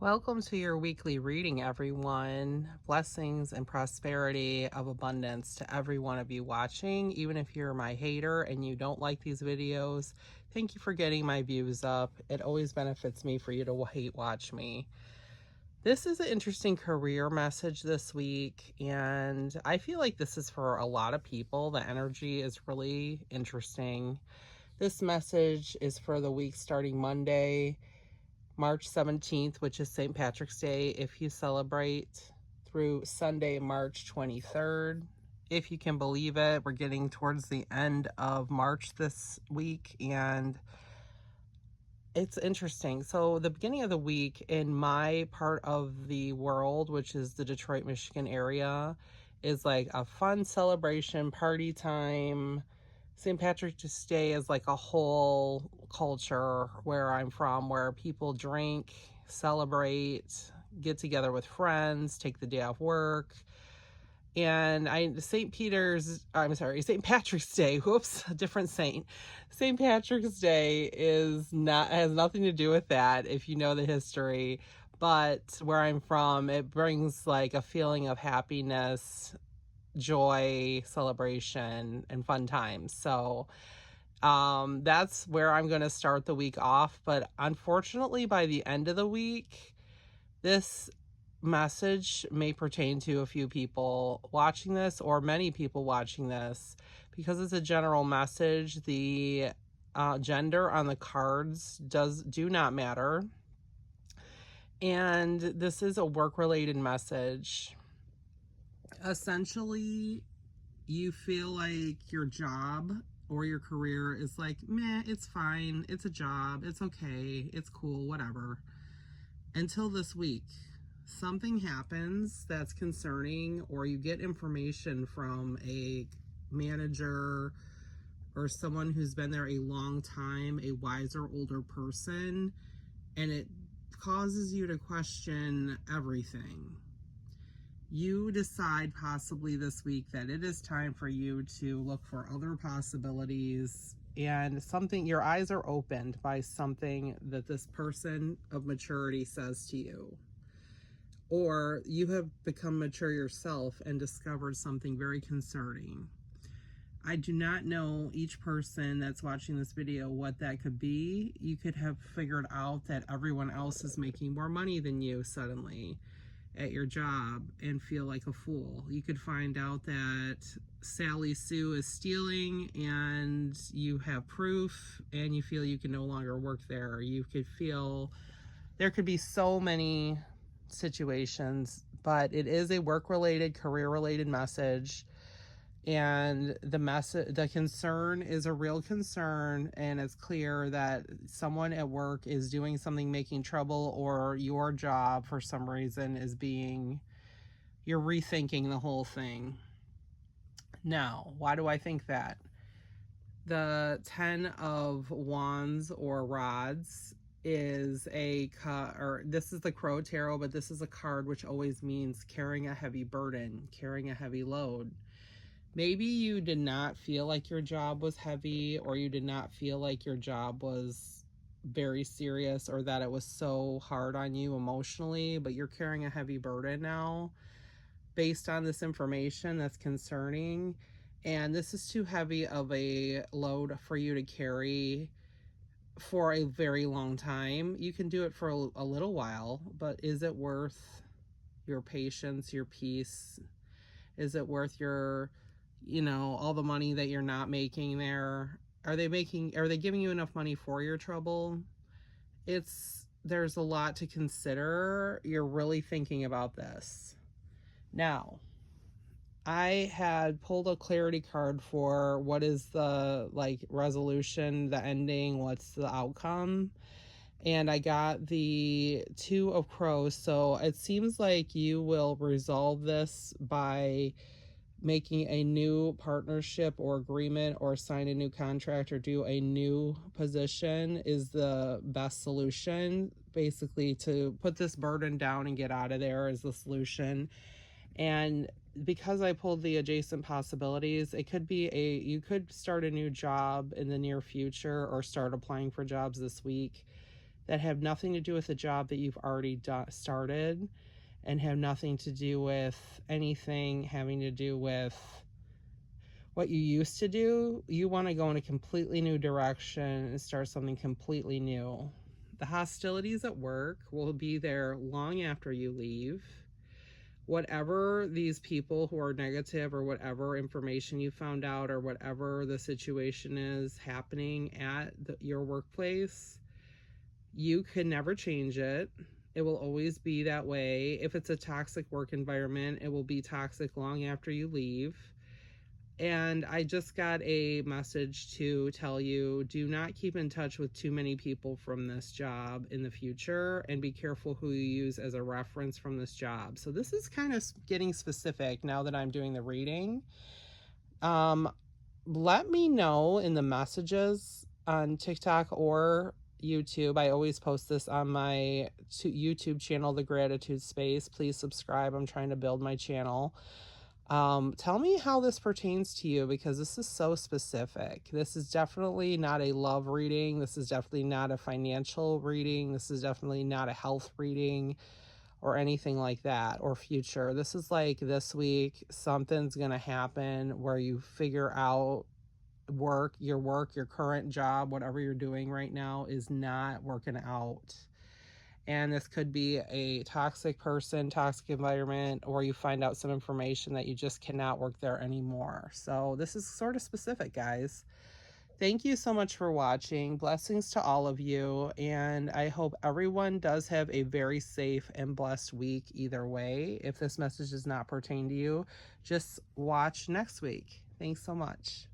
Welcome to your weekly reading, everyone. Blessings and prosperity of abundance to every one of you watching. Even if you're my hater and you don't like these videos, thank you for getting my views up. It always benefits me for you to hate watch me. This is an interesting career message this week, and I feel like this is for a lot of people. The energy is really interesting. This message is for the week starting Monday, March 17th, which is St. Patrick's Day, if you celebrate, through Sunday, March 23rd. If you can believe it, we're getting towards the end of March this week, and it's interesting. So the beginning of the week in my part of the world, which is the Detroit, Michigan area, is like a fun celebration, party time. St. Patrick's Day is like a whole culture where I'm from, where people drink, celebrate, get together with friends, take the day off work. And St. Patrick's Day, whoops, a different saint. St. Patrick's Day has nothing to do with that if you know the history. But where I'm from, it brings like a feeling of happiness, joy, celebration, and fun times. So that's where I'm going to start the week off. But unfortunately, by the end of the week, this message may pertain to a few people watching this, or many people watching this, because it's a general message. The gender on the cards do not matter, and this is a work-related message. Essentially, you feel like your job or your career is like, meh, it's fine, it's a job, it's okay, it's cool, whatever. Until this week, something happens that's concerning, or you get information from a manager or someone who's been there a long time, a wiser, older person, and it causes you to question everything. You decide possibly this week that it is time for you to look for other possibilities, and your eyes are opened by something that this person of maturity says to you. Or you have become mature yourself and discovered something very concerning. I do not know each person that's watching this video what that could be. You could have figured out that everyone else is making more money than you suddenly at your job and feel like a fool. You could find out that Sally Sue is stealing and you have proof and you feel you can no longer work there. You could feel there could be so many situations, but it is a work-related, career-related message. And the concern is a real concern, and it's clear that someone at work is doing something making trouble, or your job for some reason you're rethinking the whole thing. Now, why do I think that? The 10 of Wands or Rods is this is the Crow Tarot, but this is a card which always means carrying a heavy burden, carrying a heavy load. Maybe you did not feel like your job was heavy, or you did not feel like your job was very serious, or that it was so hard on you emotionally, but you're carrying a heavy burden now based on this information that's concerning. And this is too heavy of a load for you to carry for a very long time. You can do it for a little while, but is it worth your patience, your peace? Is it worth your all the money that you're not making there? Are they giving you enough money for your trouble? There's a lot to consider. You're really thinking about this. Now, I had pulled a clarity card for what is the resolution, the ending, what's the outcome. And I got the Two of Crows. So it seems like you will resolve this by making a new partnership or agreement, or sign a new contract, or do a new position is the best solution. Basically, to put this burden down and get out of there is the solution. And because I pulled the adjacent possibilities, it could be you could start a new job in the near future, or start applying for jobs this week that have nothing to do with the job that you've already started, and have nothing to do with anything having to do with what you used to do. You want to go in a completely new direction and start something completely new. The hostilities at work will be there long after you leave. Whatever these people who are negative, or whatever information you found out, or whatever the situation is happening at your workplace, you can never change it. It will always be that way. If it's a toxic work environment, it will be toxic long after you leave. And I just got a message to tell you, do not keep in touch with too many people from this job in the future, and be careful who you use as a reference from this job. So this is kind of getting specific now that I'm doing the reading. Let me know in the messages on TikTok or YouTube. I always post this on my YouTube channel, The Gratitude Space. Please subscribe. I'm trying to build my channel. Tell me how this pertains to you, because this is so specific. This is definitely not a love reading. This is definitely not a financial reading. This is definitely not a health reading or anything like that, or future. This is like this week, something's going to happen where you figure out your current job, whatever you're doing right now, is not working out. And this could be a toxic person, toxic environment, or you find out some information that you just cannot work there anymore. So this is sort of specific, guys. Thank you so much for watching. Blessings to all of you. And I hope everyone does have a very safe and blessed week either way. If this message does not pertain to you, just watch next week. Thanks so much.